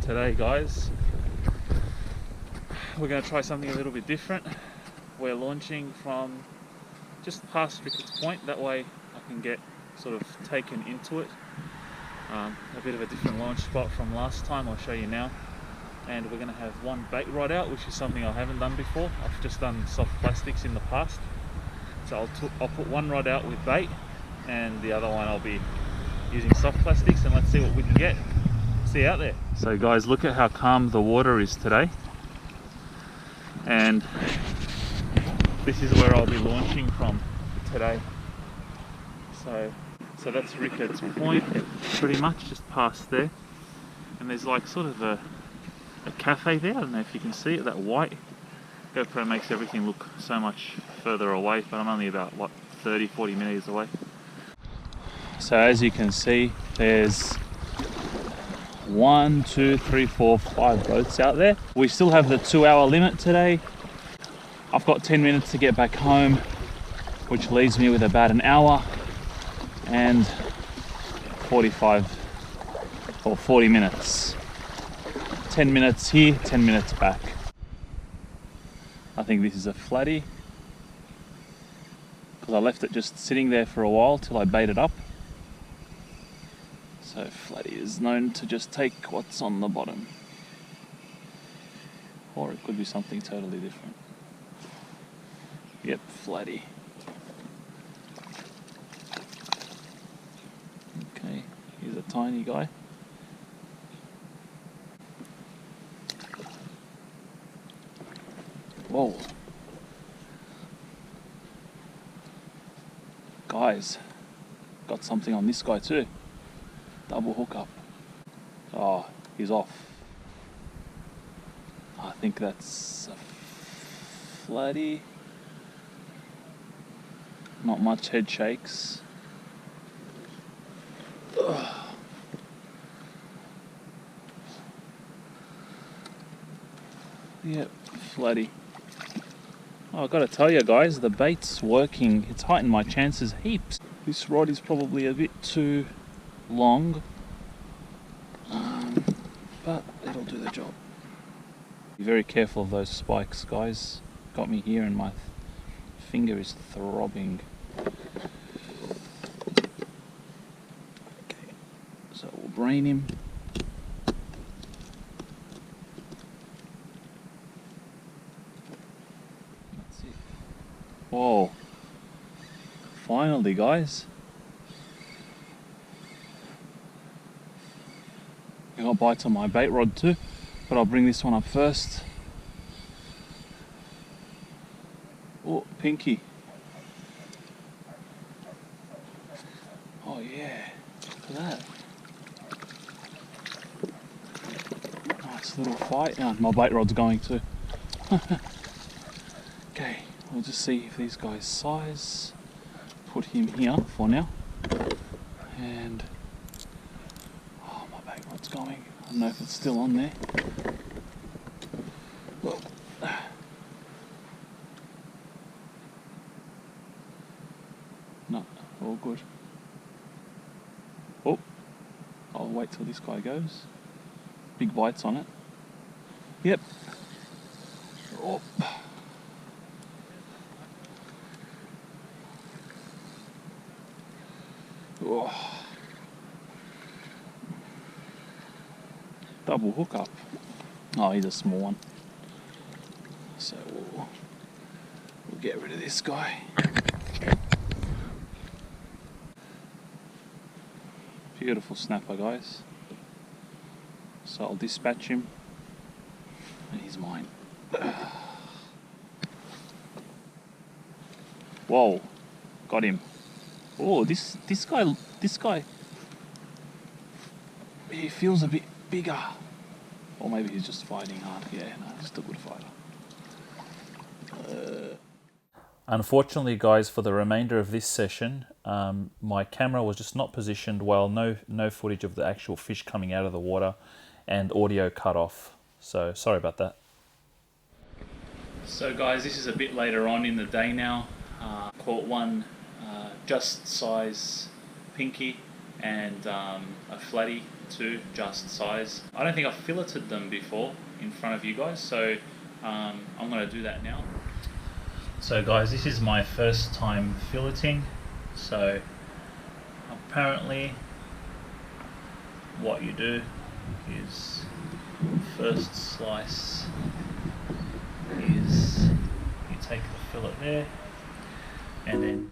Today guys, we're going to try something a little bit different. We're launching from just past Ricketts Point, that way I can get sort of taken into it. A bit of a different launch spot from last time, I'll show you now. And we're going to have one bait rod out, which is something I haven't done before. I've just done soft plastics in the past. So I'll put one rod out with bait and the other one I'll be using soft plastics, and let's see what we can get. See out there. So guys, look at how calm the water is today. And this is where I'll be launching from today. So that's Ricketts Point, pretty much just past there. And there's like sort of a cafe there. I don't know if you can see it, that white GoPro makes everything look so much further away, but I'm only about what 30-40 meters away. So as you can see, there's 1, 2, 3, 4, 5 boats out there. We still have the 2-hour limit today. I've got 10 minutes to get back home, which leaves me with about an hour and 45 or 40 minutes. 10 minutes here, 10 minutes back. I think this is a flatty, because I left it just sitting there for a while till I bait it up. So flatty is known to just take what's on the bottom. Or it could be something totally different. Yep, flatty. Okay, here's a tiny guy. Whoa. Guys, got something on this guy too. Double hookup. Oh, he's off. I think that's a flatty. Not much head shakes. Ugh. Yep, flatty. Oh, I've got to tell you guys, the bait's working. It's heightened my chances heaps. This rod is probably a bit too long, but it'll do the job. Be very careful of those spikes, guys. Got me here and my finger is throbbing. Okay, so we'll brain him. Whoa, finally guys. I got bites on my bait rod too, but I'll bring this one up first. Oh, pinky. Oh yeah, look at that. Nice little fight. Oh, my bait rod's going too. Okay. We'll just see if these guys size. Put him here for now. And oh, my bait rod's going. I don't know if it's still on there. Well, no, all good. Oh, I'll wait till this guy goes. Big bites on it. Yep. Oh. Oh. Double hookup. Oh, he's a small one. So we'll get rid of this guy. Beautiful snapper, guys. So I'll dispatch him, and he's mine. Whoa, got him. Oh, this guy, he feels a bit bigger. Or maybe he's just fighting hard. Yeah, no, he's still a good fighter. Unfortunately, guys, for the remainder of this session, my camera was just not positioned well. No footage of the actual fish coming out of the water, and audio cut off. So sorry about that. So guys, this is a bit later on in the day now. Caught one just size pinky and a flatty to just size. I don't think I've filleted them before in front of you guys, so I'm going to do that now. So guys, this is my first time filleting. So apparently what you do is first slice is you take the fillet there and then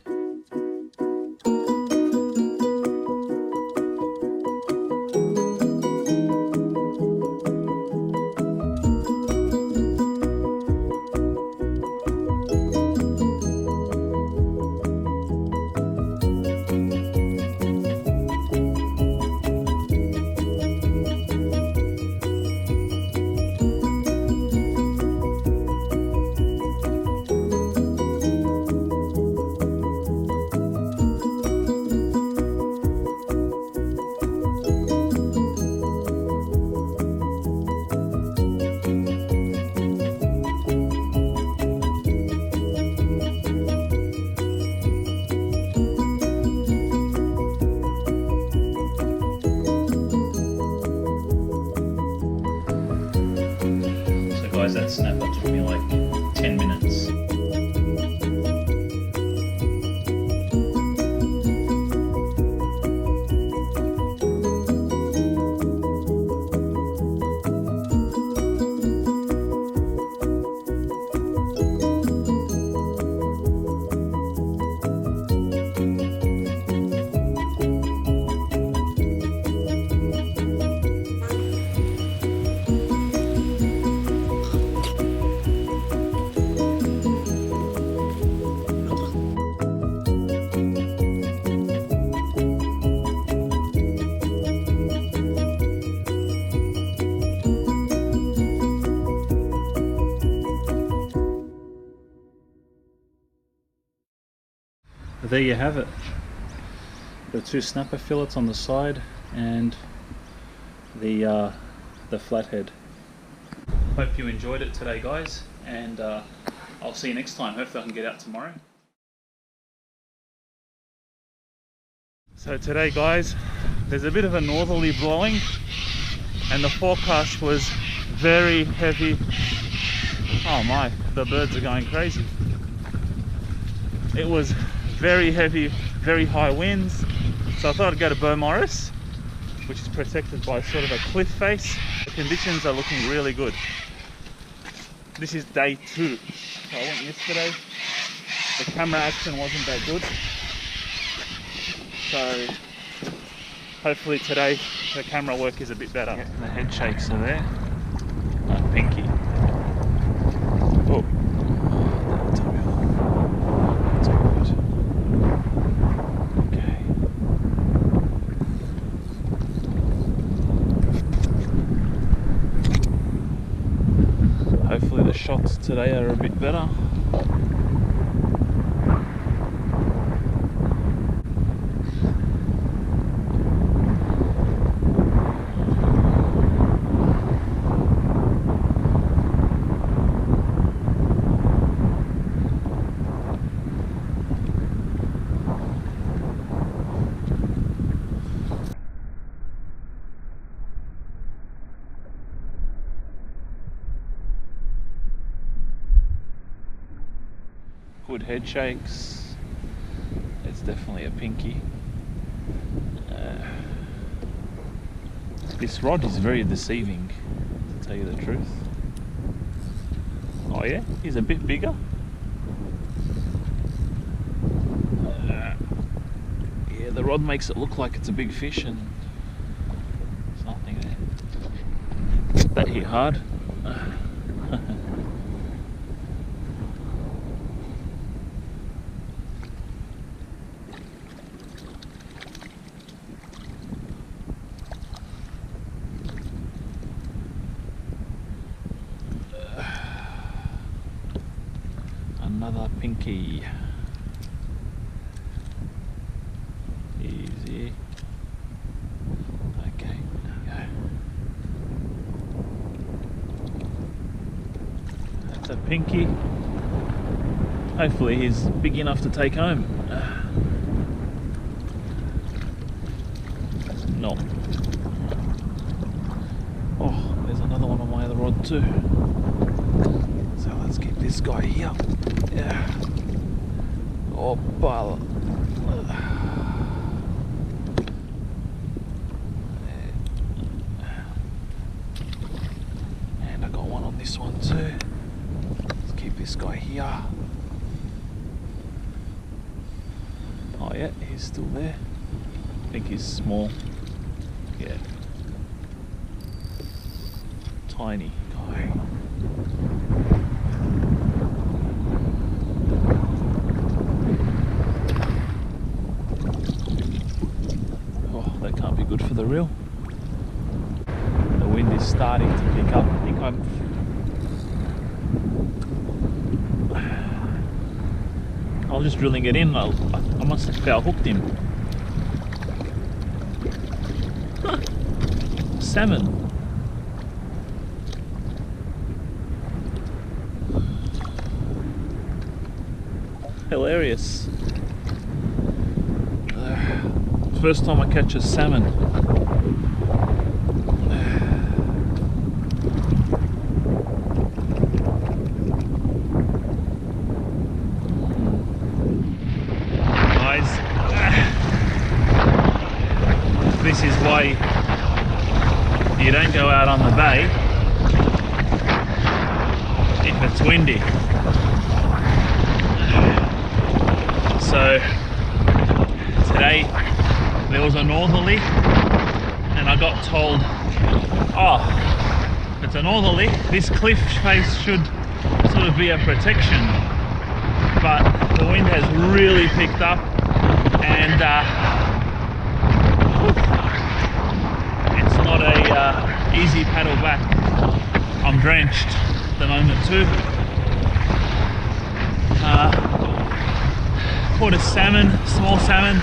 that snapper took me like 10 minutes. There you have it. The two snapper fillets on the side and the flathead. Hope you enjoyed it today, guys, and I'll see you next time. Hopefully I can get out tomorrow. So today, guys, there's a bit of a northerly blowing and the forecast was very heavy. Oh my, the birds are going crazy. It was very heavy, very high winds. So I thought I'd go to Beaumaris, which is protected by sort of a cliff face. The conditions are looking really good. This is day 2. So I went yesterday. The camera action wasn't that good. So hopefully today the camera work is a bit better. Yeah, the head shakes are there. Like pinky. Oh. Hopefully the shots today are a bit better. Good head shakes. It's definitely a pinky. This rod is very deceiving, to tell you the truth. Oh yeah, he's a bit bigger. Yeah, the rod makes it look like it's a big fish and there's nothing there. That hit hard. Another pinky. Easy. Okay, there we go. That's a pinky. Hopefully he's big enough to take home. No. one too. So let's keep this guy here. Yeah. Oh, ball. And I got one on this one too. Let's keep this guy here. Oh yeah, he's still there. I think he's small. Yeah. Tiny guy. Oh, that can't be good for the reel. The wind is starting to pick up. I think I was just drilling it in. I must have foul hooked him. Huh. Salmon. Hilarious. First time I catch a salmon. Guys, this is why you don't go out on the bay if it's windy. So today there was a northerly and I got told, oh, if it's a northerly, this cliff face should sort of be a protection, but the wind has really picked up and it's not a easy paddle back. I'm drenched at the moment too. Caught a salmon, small salmon.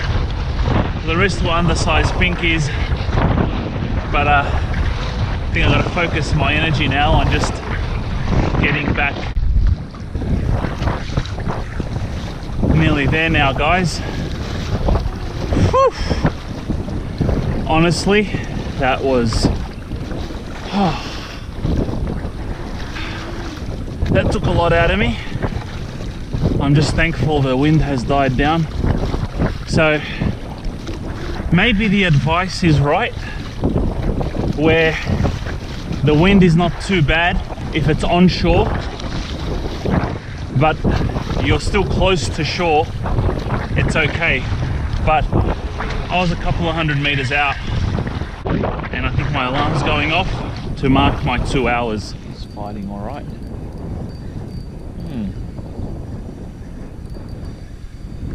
The rest were undersized pinkies, but I think I've got to focus my energy now on just getting back. Nearly there now, guys. Whew. Honestly, that was that took a lot out of me. I'm just thankful the wind has died down. So maybe the advice is right, where the wind is not too bad if it's onshore, but you're still close to shore, it's okay. But I was a couple of 100 meters out and I think my alarm's going off to mark my 2 hours. He's fighting all right.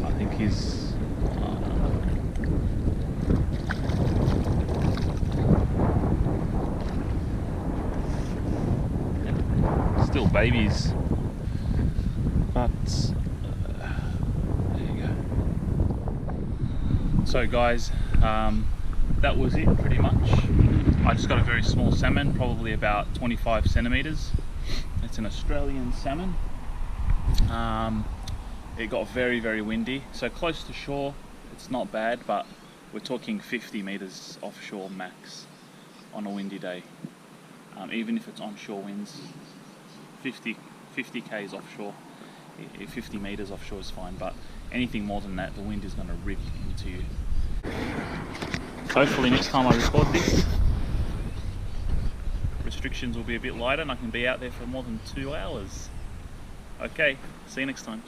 I think he's still babies, but there you go. So guys, that was it pretty much. I just got a very small salmon, probably about 25 centimeters. It's an Australian salmon. It got very, very windy, so close to shore it's not bad, but we're talking 50 meters offshore max on a windy day. Even if it's onshore winds, 50 k's offshore, 50 meters offshore is fine, but anything more than that, the wind is going to rip into you. Hopefully next time I record this, restrictions will be a bit lighter and I can be out there for more than 2 hours. Okay, see you next time.